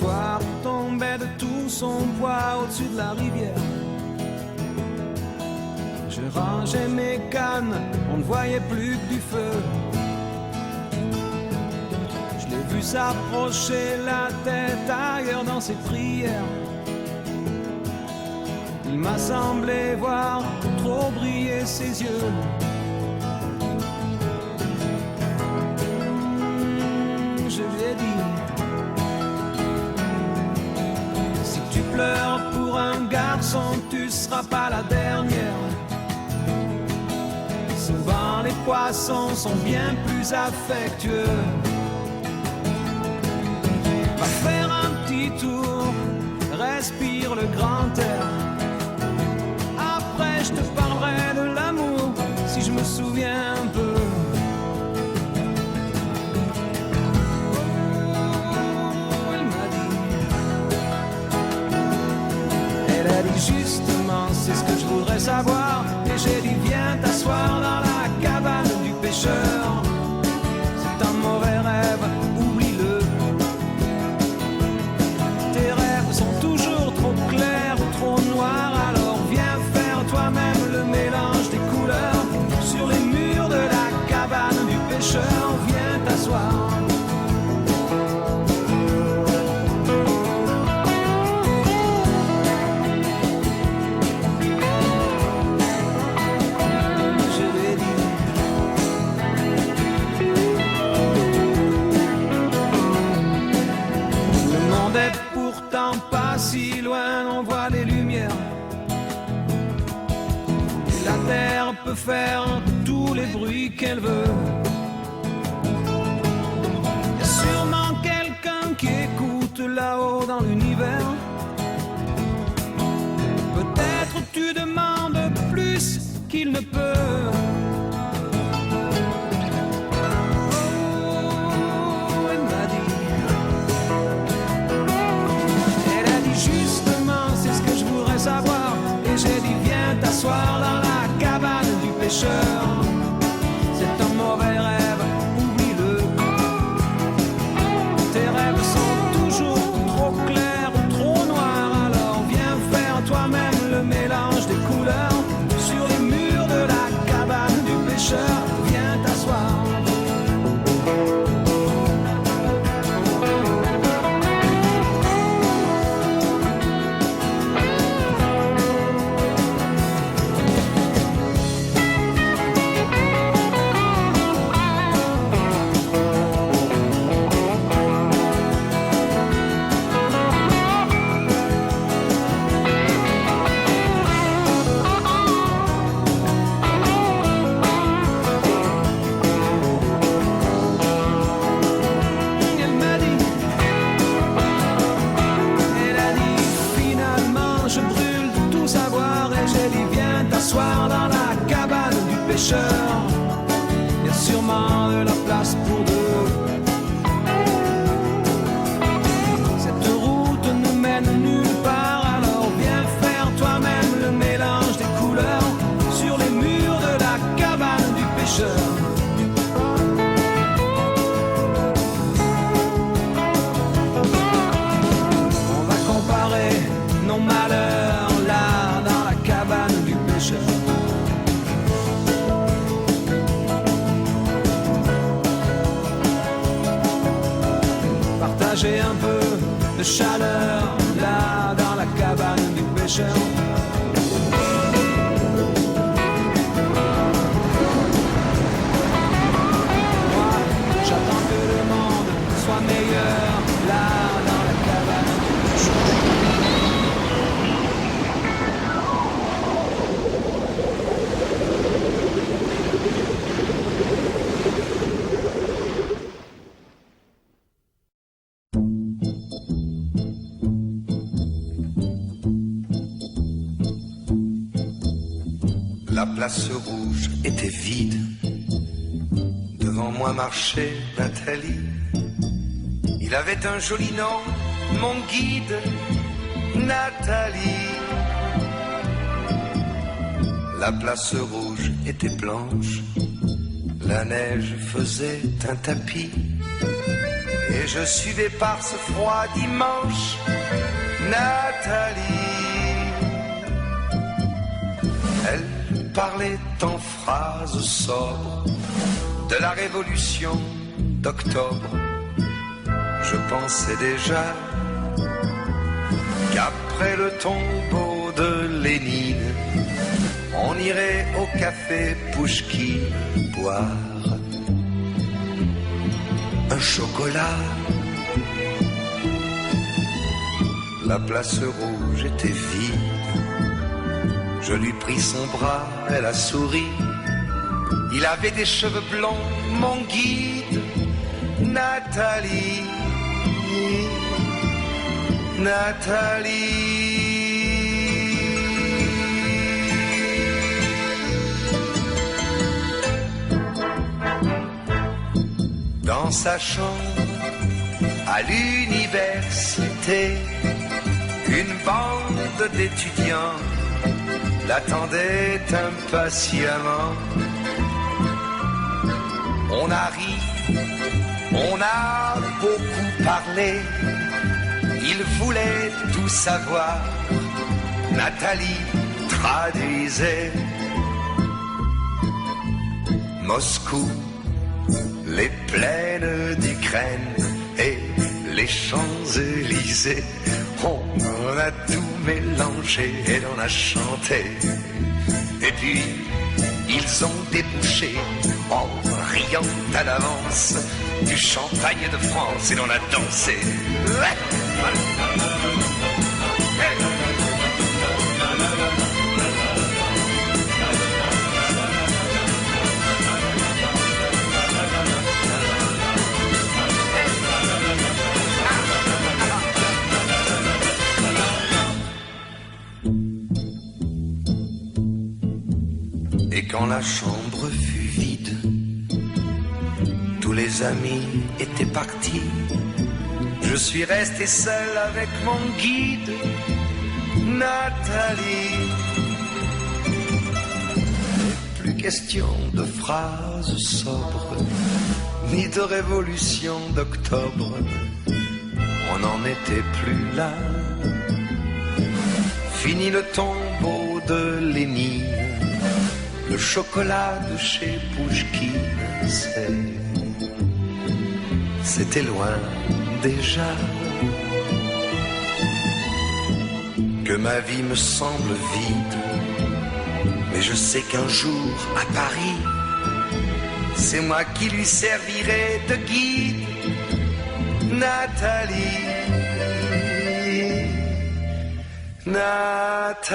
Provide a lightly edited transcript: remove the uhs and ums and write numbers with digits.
soir tombait de tout son poids au-dessus de la rivière. Je rangeais mes cannes, on ne voyait plus que du feu. Je l'ai vu s'approcher, la tête ailleurs dans ses prières. Il m'a semblé voir trop briller ses yeux. Je lui ai dit: si tu pleures pour un garçon, tu seras pas la dernière. Souvent les poissons sont bien plus affectueux. Va faire un petit tour, respire le grand air. Après je te parlerai de l'amour, si je me souviens un peu. Elle m'a dit, elle a dit justement, c'est ce que je voudrais savoir. Et j'ai dit, viens t'asseoir dans la cabane du pêcheur. C'est un mauvais rêve, oublie-le. Tes rêves sont toujours trop clairs ou trop noirs. Alors viens faire toi-même le mélange des couleurs. Sur les murs de la cabane du pêcheur, viens t'asseoir. Si loin on voit les lumières. La terre peut faire tous les bruits qu'elle veut. Y a sûrement quelqu'un qui écoute là-haut dans l'univers. Peut-être tu demandes plus qu'il ne peut. Savoir. Et j'ai dit viens t'asseoir dans la cabane du pêcheur. C'est un mauvais rêve, oublie-le. Tes rêves sont toujours trop clairs ou trop noirs. Alors viens faire toi-même le mélange des couleurs. Sur les murs de la cabane du pêcheur, viens t'asseoir. Dans la cabane du pêcheur, y a sûrement de la place pour deux. Cette route ne mène nulle part, alors viens faire toi-même le mélange des couleurs sur les murs de la cabane du pêcheur. On va comparer nos malheurs là dans la cabane du pêcheur. Partager un peu de chaleur là dans la cabane du pêcheur. Moi, j'attends que le monde soit meilleur là dans la cabane du pêcheur. La place rouge était vide. Devant moi marchait Nathalie. Il avait un joli nom, mon guide, Nathalie. La place rouge était blanche. La neige faisait un tapis. Et et je suivais par ce froid dimanche Nathalie. Elle parlait en phrases sobres de la révolution d'octobre. Je pensais déjà qu'après le tombeau de Lénine, on irait au café Pouchkine boire un chocolat. La place rouge était vide. Je lui pris son bras, elle a souri. Il avait des cheveux blonds, mon guide, Nathalie, Nathalie. Dans sa chambre, à l'université, une bande d'étudiants l'attendait impatiemment. On a ri, on a beaucoup parlé, il voulait tout savoir. Nathalie traduisait. Moscou, les plaines d'Ukraine et les Champs-Élysées, on a tout mélangé et l'on a chanté. Et puis, ils ont débouché en riant à l'avance du champagne de France et l'on a dansé. Et quand la chambre fut vide, tous les amis étaient partis. Je suis resté seul avec mon guide, Nathalie. Plus question de phrases sobres, ni de révolution d'octobre. On n'en était plus là. Fini le tombeau de Lénine. Le chocolat de chez Pouchkine, c'était loin déjà. Que ma vie me semble vide, mais je sais qu'un jour à Paris, c'est moi qui lui servirai de guide, Nathalie, Nathalie.